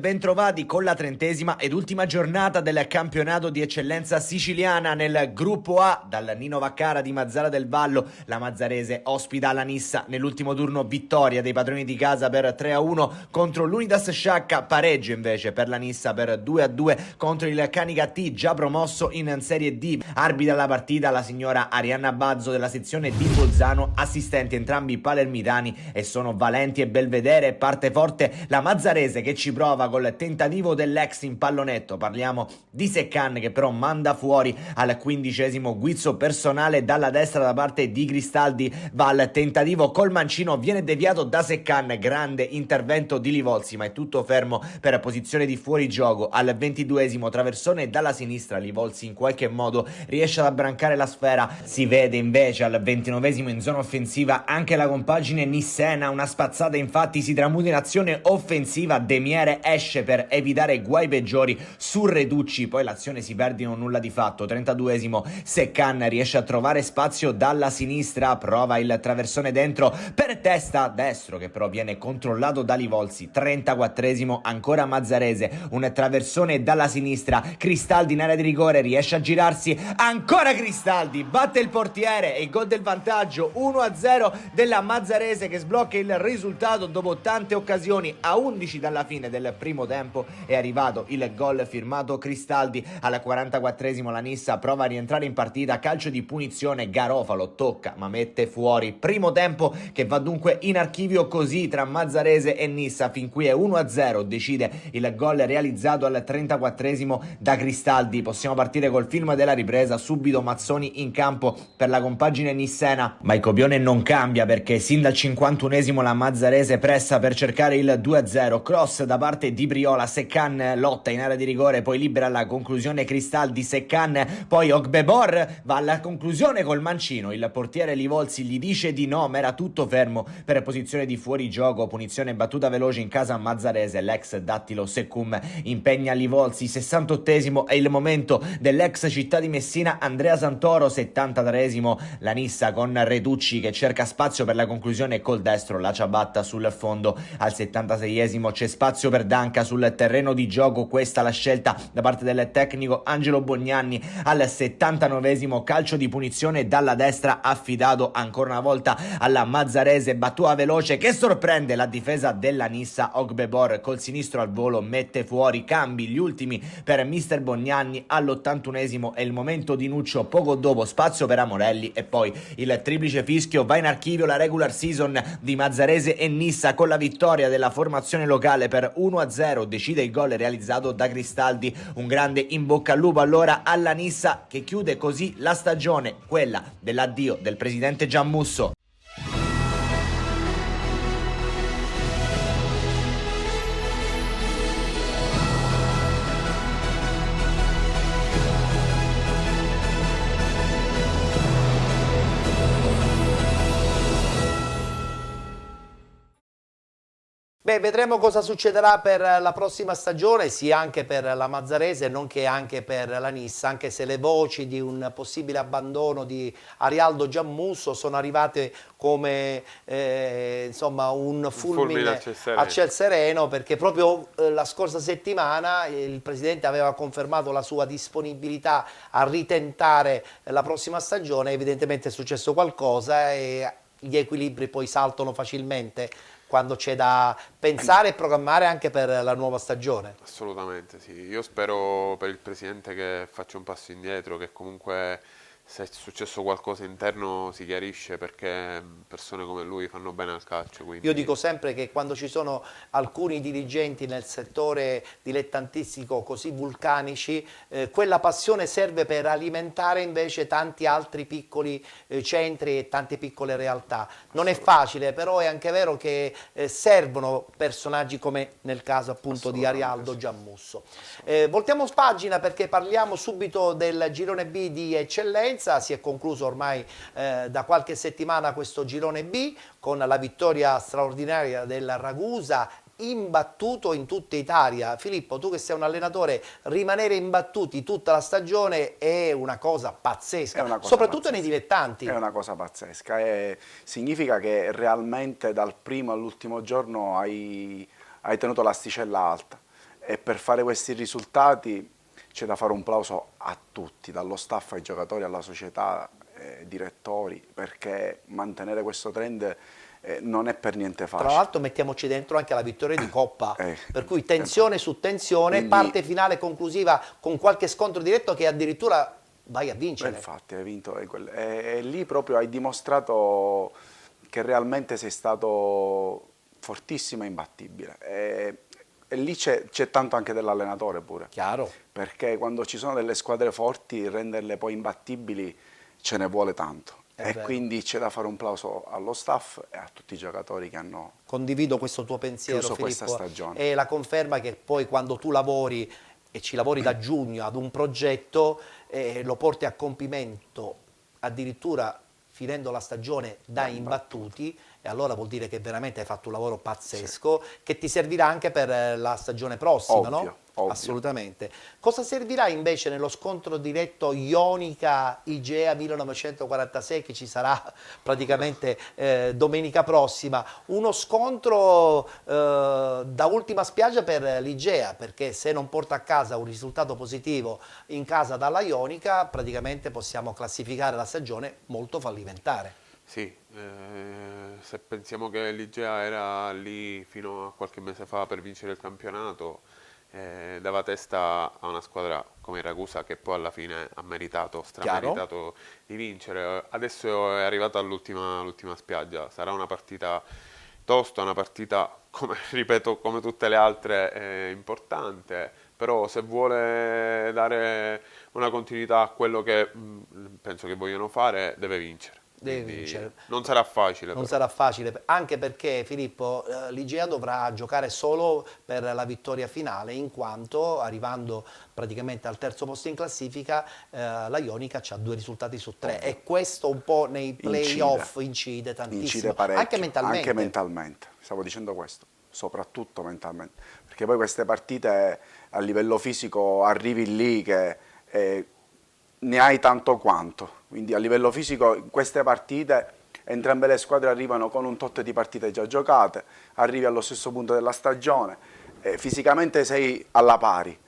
Bentrovati con la 30ª ed ultima giornata del campionato di eccellenza siciliana. Nel gruppo A, dal Nino Vaccara di Mazzara del Vallo, la Mazzarese ospita la Nissa. Nell'ultimo turno vittoria dei padroni di casa per 3-1 contro l'Unidas Sciacca, pareggio invece per la Nissa per 2-2 contro il Canicattì, già promosso in Serie D. Arbitra la partita la signora Arianna Bazzo della sezione di Bolzano, assistenti entrambi palermitani e sono Valenti e Belvedere. Parte forte la Mazzarese che ci prova col tentativo dell'ex in pallonetto, parliamo di Seccan che però manda fuori al 15° guizzo personale dalla destra da parte di Cristaldi, va al tentativo col mancino, viene deviato da Seccan, grande intervento di Livolsi ma è tutto fermo per posizione di fuorigioco. Al 22° traversone dalla sinistra, Livolsi in qualche modo riesce ad abbrancare la sfera, si vede invece al 29° in zona offensiva anche la compagine nissena, una spazzata infatti si tramuta in azione offensiva, Demiere esce per evitare guai peggiori su Reducci, poi l'azione si perde in un nulla di fatto. 32° Seccan riesce a trovare spazio dalla sinistra, prova il traversone dentro per testa destro che però viene controllato da Livolsi. 34° ancora Mazzarese, un traversone dalla sinistra, Cristaldi in area di rigore, riesce a girarsi, ancora Cristaldi, batte il portiere e gol del vantaggio 1-0 della Mazzarese che sblocca il risultato dopo tante occasioni. A 11 dalla fine del primo primo tempo è arrivato il gol firmato Cristaldi. Al 44esimo la Nissa prova a rientrare in partita, calcio di punizione, Garofalo tocca ma mette fuori. Primo tempo che va dunque in archivio così tra Mazzarese e Nissa, fin qui è 1-0, decide il gol realizzato al 34esimo da Cristaldi. Possiamo partire col film della ripresa, subito Mazzoni in campo per la compagine nissena, ma il copione non cambia perché sin dal 51esimo la Mazzarese pressa per cercare il 2-0, cross da parte di Briola, Seccan lotta in area di rigore, poi libera alla conclusione Cristaldi, Seccan, poi Ogbebor va alla conclusione col mancino, il portiere Livolsi gli dice di no ma era tutto fermo per posizione di fuorigioco, punizione battuta veloce in casa Mazzarese, l'ex Dattilo Seccum impegna Livolsi, 68esimo è il momento dell'ex Città di Messina Andrea Santoro, 73esimo la Nissa con Reducci che cerca spazio per la conclusione col destro, la ciabatta sul fondo. Al 76esimo c'è spazio per Danca sul terreno di gioco, questa la scelta da parte del tecnico Angelo Bognanni. Al 79esimo calcio di punizione dalla destra affidato ancora una volta alla Mazzarese, battuta veloce che sorprende la difesa della Nissa, Ogbebor col sinistro al volo mette fuori, cambi gli ultimi per mister Bognanni. All'81esimo è il momento di Nuccio, poco dopo spazio per Amorelli e poi il triplice fischio. Va in archivio la regular season di Mazzarese e Nissa con la vittoria della formazione locale per 1-0, decide il gol realizzato da Cristaldi. Un grande in bocca al lupo allora alla Nissa che chiude così la stagione, quella dell'addio del presidente Giammusso. Beh, vedremo cosa succederà per la prossima stagione, sia anche per la Mazzarese, nonché anche per la Nissa, anche se le voci di un possibile abbandono di Arialdo Giammusso sono arrivate come insomma un fulmine a ciel sereno, perché proprio la scorsa settimana il Presidente aveva confermato la sua disponibilità a ritentare la prossima stagione. Evidentemente è successo qualcosa e gli equilibri poi saltano facilmente quando c'è da pensare e programmare anche per la nuova stagione. Assolutamente sì, io spero per il Presidente che faccia un passo indietro, che comunque se è successo qualcosa interno si chiarisce, perché persone come lui fanno bene al calcio. Quindi... Io dico sempre che quando ci sono alcuni dirigenti nel settore dilettantistico così vulcanici, quella passione serve per alimentare invece tanti altri piccoli centri e tante piccole realtà. Non è facile, però è anche vero che servono personaggi come nel caso appunto di Arialdo Giammusso. Voltiamo pagina perché parliamo subito del girone B di eccellenza. Si è concluso ormai da qualche settimana questo girone B con la vittoria straordinaria del Ragusa, imbattuto in tutta Italia. Filippo, tu che sei un allenatore, rimanere imbattuti tutta la stagione è una cosa pazzesca, soprattutto nei dilettanti. È una cosa pazzesca, significa che realmente dal primo all'ultimo giorno hai tenuto l'asticella alta, e per fare questi risultati c'è da fare un plauso a tutti, dallo staff ai giocatori, alla società, direttori, perché mantenere questo trend non è per niente facile. Tra l'altro mettiamoci dentro anche la vittoria di Coppa, per cui tensione su tensione, quindi, parte finale conclusiva con qualche scontro diretto che addirittura vai a vincere. Infatti hai vinto, e lì proprio hai dimostrato che realmente sei stato fortissimo e imbattibile. E lì c'è tanto anche dell'allenatore pure. Chiaro. Perché quando ci sono delle squadre forti, renderle poi imbattibili ce ne vuole tanto. Quindi c'è da fare un plauso allo staff e a tutti i giocatori che hanno condivido questo tuo pensiero, chiuso Filippo, questa stagione. E la conferma che poi quando tu lavori e ci lavori da giugno ad un progetto lo porti a compimento addirittura finendo la stagione da imbattuti, e allora vuol dire che veramente hai fatto un lavoro pazzesco, sì, che ti servirà anche per la stagione prossima, ovvio, no? Ovvio. Assolutamente. Cosa servirà invece nello scontro diretto Ionica-Igea 1946 che ci sarà praticamente domenica prossima? Uno scontro da ultima spiaggia per l'Igea, perché se non porta a casa un risultato positivo in casa dalla Ionica praticamente possiamo classificare la stagione molto fallimentare. Sì, se pensiamo che l'Igea era lì fino a qualche mese fa per vincere il campionato, dava testa a una squadra come il Ragusa che poi alla fine ha meritato, strameritato di vincere. Adesso è arrivata all'ultima spiaggia, sarà una partita tosta, una partita, come ripeto, come tutte le altre, importante, però se vuole dare una continuità a quello che penso che vogliono fare, deve vincere. Deve vincere. Non sarà facile. Non sarà facile, anche perché Filippo, l'Igea dovrà giocare solo per la vittoria finale, in quanto arrivando praticamente al terzo posto in classifica la Ionica ha 2 risultati su 3 e questo un po' nei play-off incide tantissimo, incide parecchio, anche mentalmente. Anche mentalmente, stavo dicendo questo, soprattutto mentalmente, perché poi queste partite a livello fisico arrivi lì che ne hai tanto quanto, quindi a livello fisico in queste partite entrambe le squadre arrivano con un tot di partite già giocate, arrivi allo stesso punto della stagione, fisicamente sei alla pari,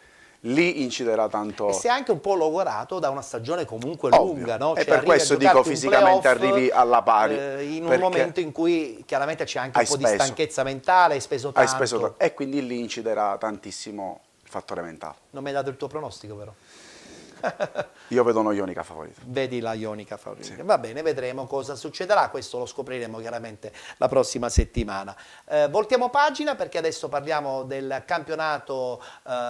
lì inciderà tanto. E si è anche un po' logorato da una stagione comunque Ovvio. lunga, no? E cioè, per questo dico fisicamente arrivi alla pari. In un momento in cui chiaramente c'è anche un po' di stanchezza mentale, hai speso tanto. E quindi lì inciderà tantissimo il fattore mentale. Non mi hai dato il tuo pronostico però. Io vedo una Ionica favorita. Vedi la Ionica favorita. Sì. Va bene, vedremo cosa succederà, questo lo scopriremo chiaramente la prossima settimana. Voltiamo pagina perché adesso parliamo del campionato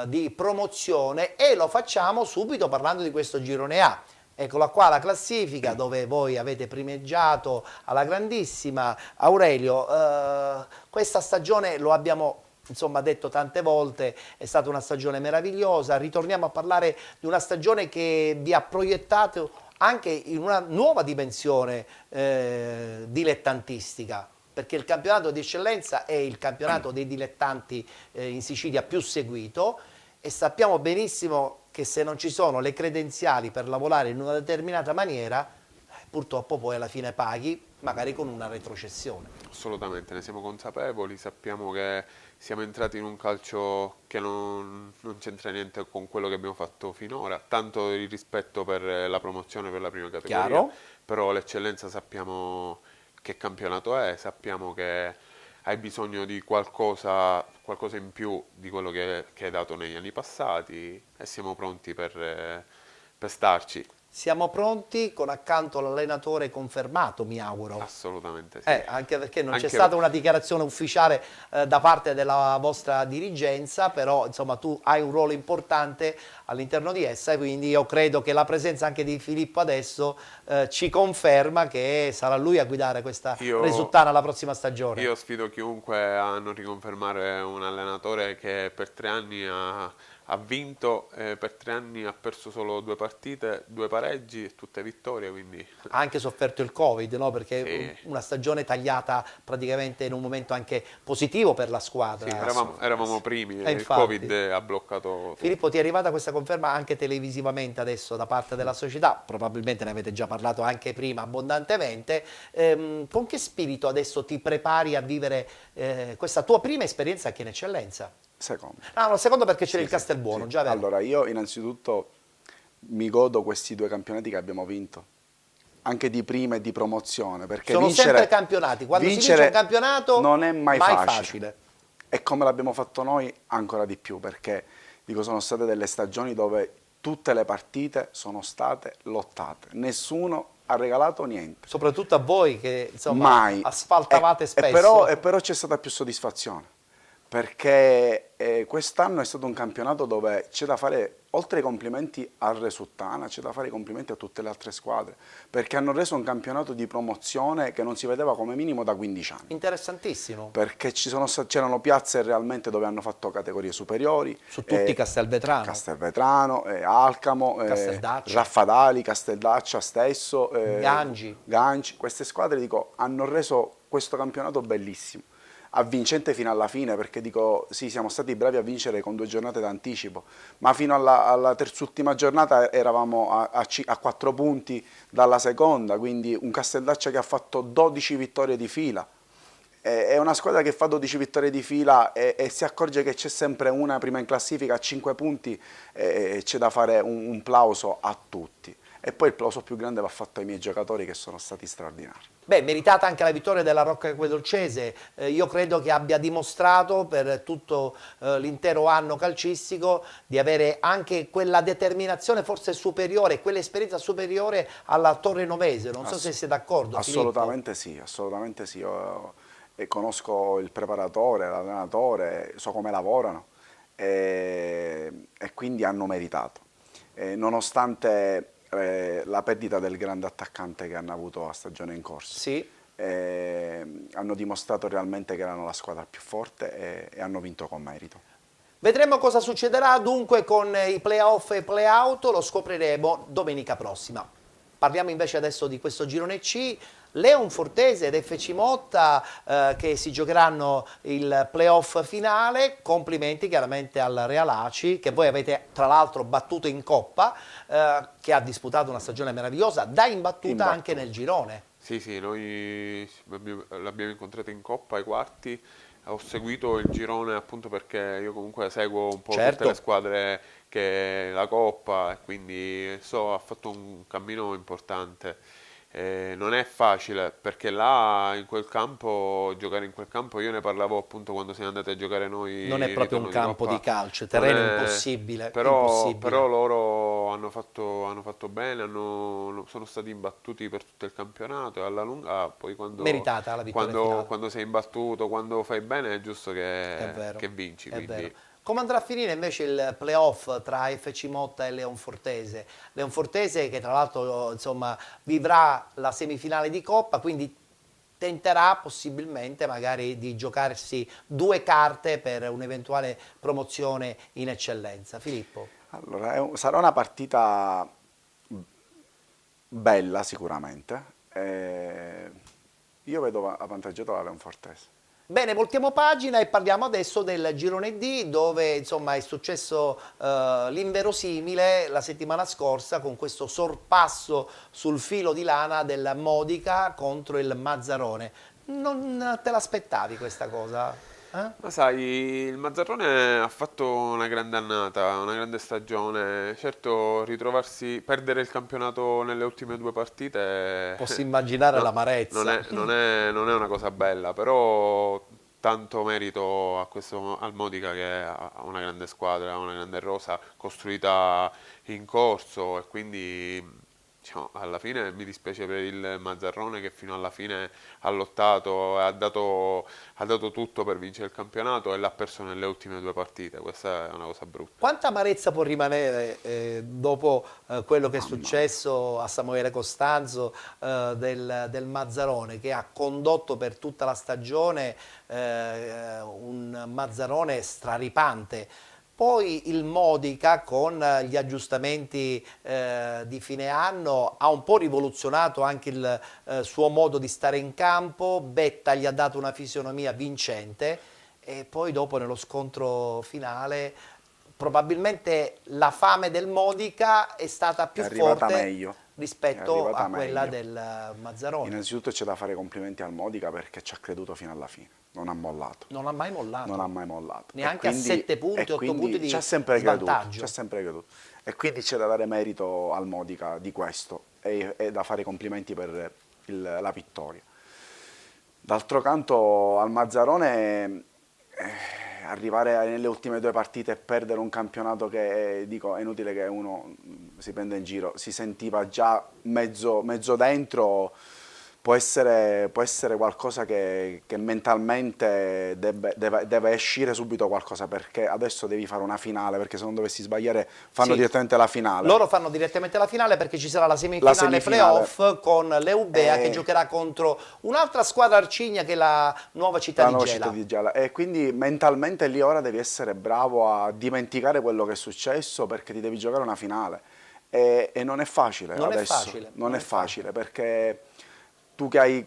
di promozione e lo facciamo subito parlando di questo girone A. Eccola qua la classifica dove voi avete primeggiato alla grandissima. Aurelio, questa stagione lo abbiamo detto tante volte, è stata una stagione meravigliosa, ritorniamo a parlare di una stagione che vi ha proiettato anche in una nuova dimensione dilettantistica, perché il campionato di eccellenza è il campionato dei dilettanti in Sicilia più seguito e sappiamo benissimo che se non ci sono le credenziali per lavorare in una determinata maniera, purtroppo poi alla fine paghi, magari con una retrocessione. Assolutamente, ne siamo consapevoli, sappiamo che siamo entrati in un calcio che non c'entra niente con quello che abbiamo fatto finora, tanto il rispetto per la promozione per la prima categoria, Chiaro. Però l'eccellenza sappiamo che campionato è, sappiamo che hai bisogno di qualcosa in più di quello che hai dato negli anni passati e siamo pronti per starci. Siamo pronti con accanto l'allenatore confermato, mi auguro. Assolutamente sì. Anche perché non c'è stata una dichiarazione ufficiale da parte della vostra dirigenza, però insomma tu hai un ruolo importante all'interno di essa e quindi io credo che la presenza anche di Filippo adesso ci conferma che sarà lui a guidare questa Resultana la prossima stagione. Io sfido chiunque a non riconfermare un allenatore che per 3 anni ha vinto, per 3 anni ha perso solo 2 partite, 2 pareggi e tutte vittorie, quindi. Ha anche sofferto il Covid, no? Perché sì. Una stagione tagliata praticamente in un momento anche positivo per la squadra. Sì, eravamo primi e il infatti, Covid ha bloccato. Filippo, ti è arrivata questa conferma anche televisivamente adesso da parte della società, probabilmente ne avete già parlato anche prima abbondantemente. Con che spirito adesso ti prepari a vivere questa tua prima esperienza anche in eccellenza? Secondo. No, secondo perché c'è il Castelbuono, sì. già vero? Allora, io innanzitutto mi godo questi 2 campionati che abbiamo vinto, anche di prima e di promozione, perché sono sempre campionati, quando si vince un campionato non è mai facile. E come l'abbiamo fatto noi ancora di più, perché dico sono state delle stagioni dove tutte le partite sono state lottate, nessuno ha regalato niente. Soprattutto a voi che insomma asfaltavate spesso. E però c'è stata più soddisfazione, perché quest'anno è stato un campionato dove c'è da fare, oltre ai complimenti al Resultana, c'è da fare i complimenti a tutte le altre squadre, perché hanno reso un campionato di promozione che non si vedeva come minimo da 15 anni. Interessantissimo. Perché c'erano piazze realmente dove hanno fatto categorie superiori. Su tutti Castelvetrano, Alcamo, Raffadali, Casteldaccia stesso, Ganci. Queste squadre hanno reso questo campionato bellissimo, avvincente fino alla fine, perché dico sì, siamo stati bravi a vincere con 2 giornate d'anticipo, ma fino alla terzultima giornata eravamo a 4 punti dalla seconda, quindi un Casteldaccia che ha fatto 12 vittorie di fila. È una squadra che fa 12 vittorie di fila e si accorge che c'è sempre una prima in classifica a 5 punti, c'è da fare un plauso a tutti. e poi il plauso più grande va fatto ai miei giocatori che sono stati straordinari. Beh, meritata anche la vittoria della Rocca Acquedolcese, io credo che abbia dimostrato per tutto l'intero anno calcistico di avere anche quella determinazione forse superiore, quell'esperienza superiore alla Torre Novese, non so se sei d'accordo. Assolutamente sì, assolutamente sì. Io conosco il preparatore, l'allenatore, so come lavorano e quindi hanno meritato. Nonostante la perdita del grande attaccante che hanno avuto a stagione in corso, sì. Hanno dimostrato realmente che erano la squadra più forte e hanno vinto con merito. Vedremo cosa succederà dunque con i play-off e play-out, lo scopriremo domenica prossima. Parliamo invece adesso di questo girone C. Leonfortese ed FC Motta che si giocheranno il playoff finale. Complimenti chiaramente al Real Aci, che voi avete tra l'altro battuto in Coppa, che ha disputato una stagione meravigliosa, da imbattuta anche nel girone. Sì, noi l'abbiamo incontrato in Coppa ai quarti. Ho seguito il girone appunto perché io comunque seguo un po' tutte le squadre che la Coppa, e quindi ha fatto un cammino importante. Non è facile perché là in quel campo, giocare in quel campo, io ne parlavo appunto quando siamo andati a giocare noi. Non è proprio un campo di calcio, terreno impossibile. Però loro hanno fatto bene, sono stati imbattuti per tutto il campionato e alla lunga poi meritata la vittoria quando sei imbattuto, quando fai bene è giusto che vinci. È vero. Come andrà a finire invece il playoff tra FC Motta e Leonfortese? Leonfortese che tra l'altro insomma vivrà la semifinale di Coppa, quindi tenterà possibilmente magari di giocarsi 2 carte per un'eventuale promozione in eccellenza. Filippo? Allora, sarà una partita bella sicuramente. Io vedo avvantaggiato la Leonfortese. Bene, voltiamo pagina e parliamo adesso del girone D, dove insomma è successo l'inverosimile la settimana scorsa con questo sorpasso sul filo di lana del Modica contro il Mazzarone. Non te l'aspettavi questa cosa? Ma sai, il Mazzarrone ha fatto una grande annata, una grande stagione. Certo, perdere il campionato nelle ultime 2 partite... Posso immaginare l'amarezza. Non è una cosa bella, però tanto merito al Modica, che ha una grande squadra, una grande rosa costruita in corso, e quindi... alla fine mi dispiace per il Mazzarrone che fino alla fine ha lottato, ha dato tutto per vincere il campionato e l'ha perso nelle ultime 2 partite. Questa è una cosa brutta. Quanta amarezza può rimanere dopo quello che è successo a Samuele Costanzo del Mazzarone, che ha condotto per tutta la stagione un Mazzarone straripante? Poi il Modica con gli aggiustamenti di fine anno ha un po' rivoluzionato anche il suo modo di stare in campo. Betta gli ha dato una fisionomia vincente e poi dopo nello scontro finale probabilmente la fame del Modica è stata più forte rispetto a quella del Mazzarone. Innanzitutto c'è da fare complimenti al Modica perché ci ha creduto fino alla fine, non ha mollato. Non ha mai mollato. Non ha mai mollato. Neanche quindi, a 7 punti, 8 punti di svantaggio. Ci ha sempre creduto. E quindi c'è da dare merito al Modica di questo e da fare complimenti per la vittoria. D'altro canto al Mazzarone... arrivare nelle ultime 2 partite e perdere un campionato che è inutile che uno si prenda in giro, si sentiva già mezzo dentro, può essere qualcosa che mentalmente deve uscire subito qualcosa, perché adesso devi fare una finale, perché se non dovessi sbagliare fanno direttamente la finale. Loro fanno direttamente la finale perché ci sarà la semifinale playoff con l'Eubea che giocherà contro un'altra squadra arcigna che è la Nuova Città di Gela. E quindi mentalmente lì ora devi essere bravo a dimenticare quello che è successo, perché ti devi giocare una finale e non è facile non è facile perché tu che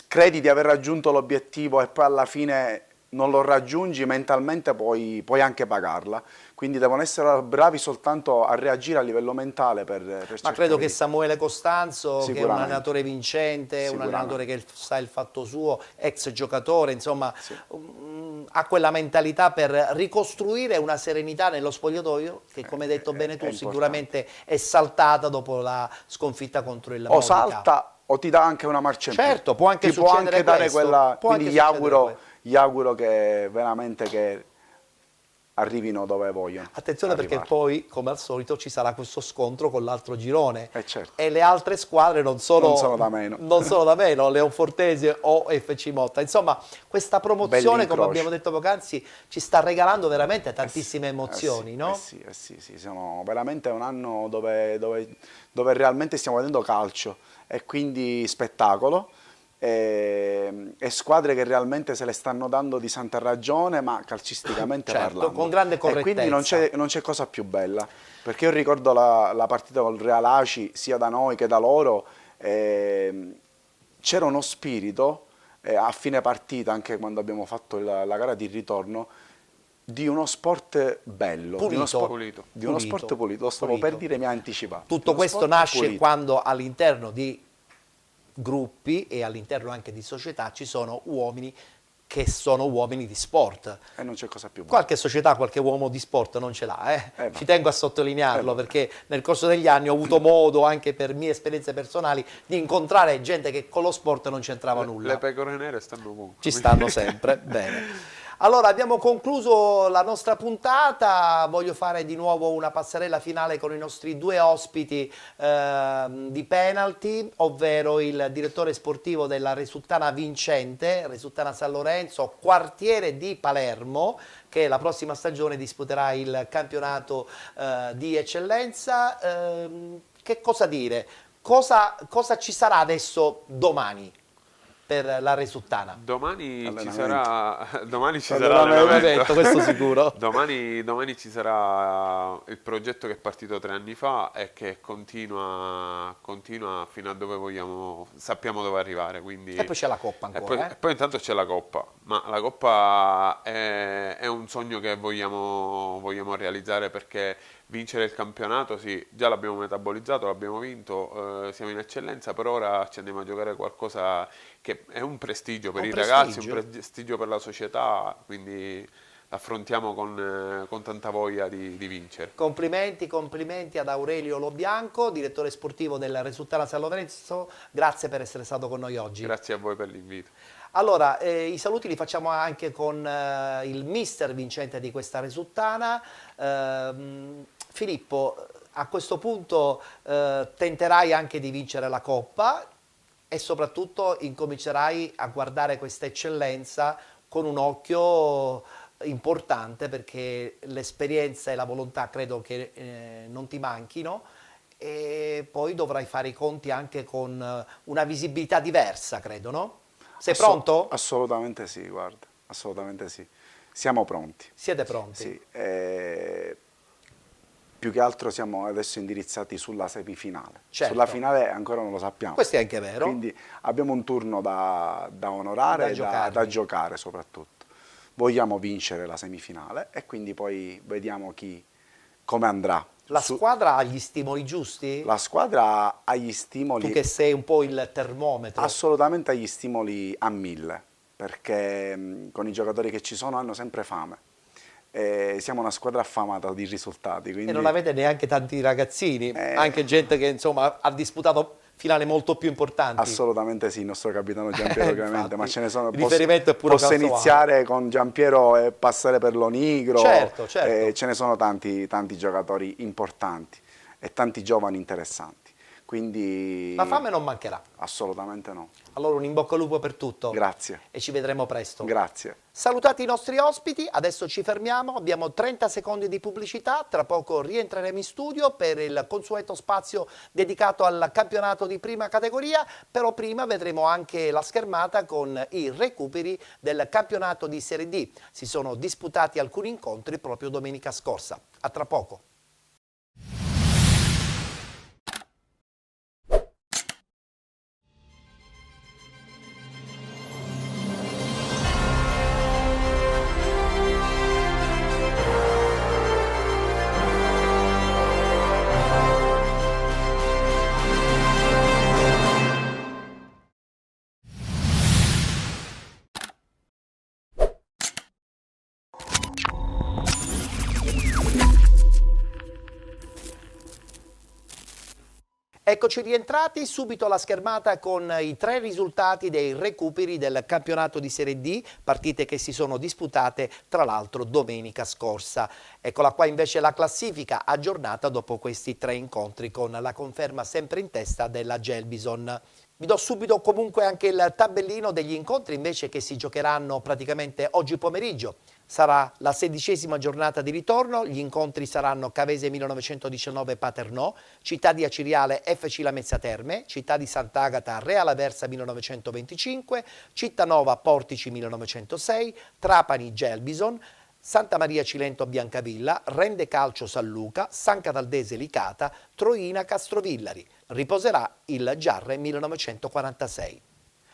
credi di aver raggiunto l'obiettivo e poi alla fine non lo raggiungi mentalmente puoi anche pagarla, quindi devono essere bravi soltanto a reagire a livello mentale per Ma cercare credo che di- Samuele Costanzo, che è un Sicuramente. allenatore vincente, un Sicuramente. allenatore che sa il fatto suo, ex giocatore, insomma, ha quella mentalità per ricostruire una serenità nello spogliatoio che, come hai detto bene tu, importante. sicuramente è saltata dopo la sconfitta contro il o Modica. salta o ti dà anche una marcia in più. Certo, può anche Ti può succedere anche dare questo, quella, può quindi anche gli succedere auguro, gli auguro che veramente che arrivino dove vogliono. Attenzione perché arrivare. poi, come al solito, ci sarà questo scontro con l'altro girone. Certo. E le altre squadre non sono da meno. non sono da meno, Leonfortese o FC Motta. Insomma, questa promozione, come Bell'incrocio. abbiamo detto poc'anzi, ci sta regalando veramente tantissime emozioni, no? Sì, siamo veramente un anno dove realmente stiamo vedendo calcio e quindi spettacolo. E squadre che realmente se le stanno dando di santa ragione, ma calcisticamente Certo, parlando. con grande correttezza. E quindi non c'è cosa più bella, perché io ricordo la partita col Real Aci, sia da noi che da loro, c'era uno spirito a fine partita, anche quando abbiamo fatto la gara di ritorno, di uno sport bello, Pulito. di uno sport Pulito. di uno Pulito. sport pulito. Lo stavo Pulito. per dire, mi ha anticipato. Tutto Uno questo sport nasce pulito. quando all'interno di gruppi e all'interno anche di società ci sono uomini che sono uomini di sport. E non c'è cosa più buona. Qualche società, qualche uomo di sport non ce l'ha, va. Ci tengo a sottolinearlo va. perché nel corso degli anni ho avuto modo, anche per mie esperienze personali, di incontrare gente che con lo sport non c'entrava nulla. Le pecore nere stanno ovunque. Ci stanno sempre, bene. Allora, abbiamo concluso la nostra puntata, voglio fare di nuovo una passerella finale con i nostri due ospiti di penalty, ovvero il direttore sportivo della Resultana Vincente, Resultana San Lorenzo, quartiere di Palermo, che la prossima stagione disputerà il campionato di eccellenza. Che cosa dire? Cosa ci sarà adesso domani per la Resultana? Domani ci Allenamento. sarà allenamento. Questo sicuro. Domani ci sarà il progetto che è partito 3 anni fa e che continua fino a dove sappiamo dove arrivare. Quindi, E poi c'è la Coppa ancora. e poi intanto c'è la Coppa, ma la Coppa è un sogno che vogliamo realizzare, perché vincere il campionato, sì, già l'abbiamo metabolizzato, l'abbiamo vinto, siamo in eccellenza, per ora ci andiamo a giocare qualcosa che è un prestigio per i ragazzi, un prestigio per la società, quindi l'affrontiamo con tanta voglia di vincere. Complimenti ad Aurelio Lobianco, direttore sportivo del Resultana San Lorenzo, grazie per essere stato con noi oggi. Grazie a voi per l'invito. Allora, i saluti li facciamo anche con il mister vincente di questa Resultana. Filippo, a questo punto tenterai anche di vincere la Coppa e soprattutto incomincerai a guardare questa eccellenza con un occhio importante, perché l'esperienza e la volontà credo che non ti manchino, e poi dovrai fare i conti anche con una visibilità diversa, credo, no? Sei pronto? Assolutamente sì, guarda, assolutamente sì. Siamo pronti. Siete pronti? Sì, più che altro siamo adesso indirizzati sulla semifinale. Certo. Sulla finale ancora non lo sappiamo. Questo è anche vero. Quindi abbiamo un turno da onorare e da giocare soprattutto. Vogliamo vincere la semifinale e quindi poi vediamo come andrà. La squadra ha gli stimoli giusti? La squadra ha gli stimoli... Tu che sei un po' il termometro. Assolutamente ha gli stimoli a 1000, perché con i giocatori che ci sono hanno sempre fame. Siamo una squadra affamata di risultati. Quindi... E non avete neanche tanti ragazzini, anche gente che insomma ha disputato finali molto più importanti. Assolutamente sì, il nostro capitano Giampiero Clemente, ma ce ne sono. Il riferimento è pure posso iniziare con Giampiero e passare per Lonigro. Certo. Ce ne sono tanti giocatori importanti e tanti giovani interessanti. Quindi... La fame non mancherà. Assolutamente no. Allora un in bocca al lupo per tutto. Grazie. E ci vedremo presto. Grazie. Salutati i nostri ospiti, adesso ci fermiamo, abbiamo 30 secondi di pubblicità, tra poco rientreremo in studio per il consueto spazio dedicato al campionato di prima categoria, però prima vedremo anche la schermata con i recuperi del campionato di Serie D. Si sono disputati alcuni incontri proprio domenica scorsa. A tra poco. Eccoci rientrati, subito la schermata con i 3 risultati dei recuperi del campionato di Serie D, partite che si sono disputate tra l'altro domenica scorsa. Eccola qua invece la classifica aggiornata dopo questi 3 incontri con la conferma sempre in testa della Gelbison. Vi do subito comunque anche il tabellino degli incontri invece che si giocheranno praticamente oggi pomeriggio. Sarà la 16ª giornata di ritorno, gli incontri saranno Cavese 1919 Paternò, Città di Aciriale FC Lamezia Terme, Città di Sant'Agata Real Aversa 1925, Cittanova Portici 1906, Trapani Gelbison, Santa Maria Cilento Biancavilla, Rende Calcio San Luca, San Cataldese Licata, Troina Castrovillari. Riposerà il Giarre 1946.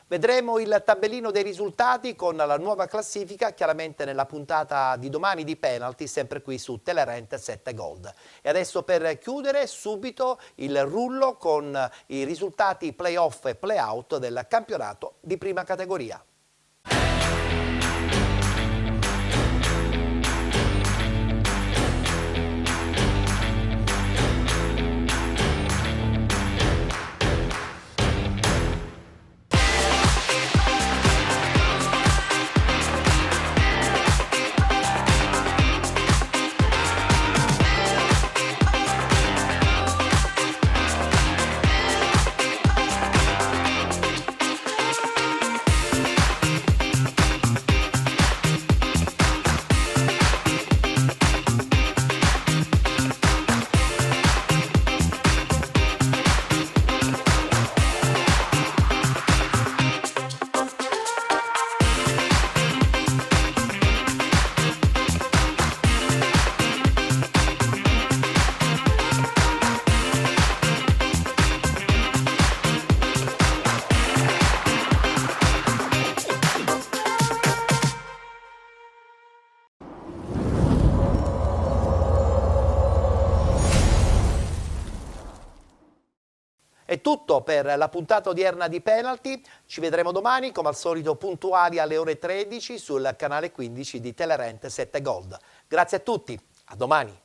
Vedremo il tabellino dei risultati con la nuova classifica chiaramente nella puntata di domani di penalty, sempre qui su Telerent 7 Gold. E adesso per chiudere subito il rullo con i risultati play-off e play-out del campionato di prima categoria. È tutto per la puntata odierna di Penalty, ci vedremo domani come al solito puntuali alle ore 13 sul canale 15 di Telerent 7 Gold. Grazie a tutti, a domani.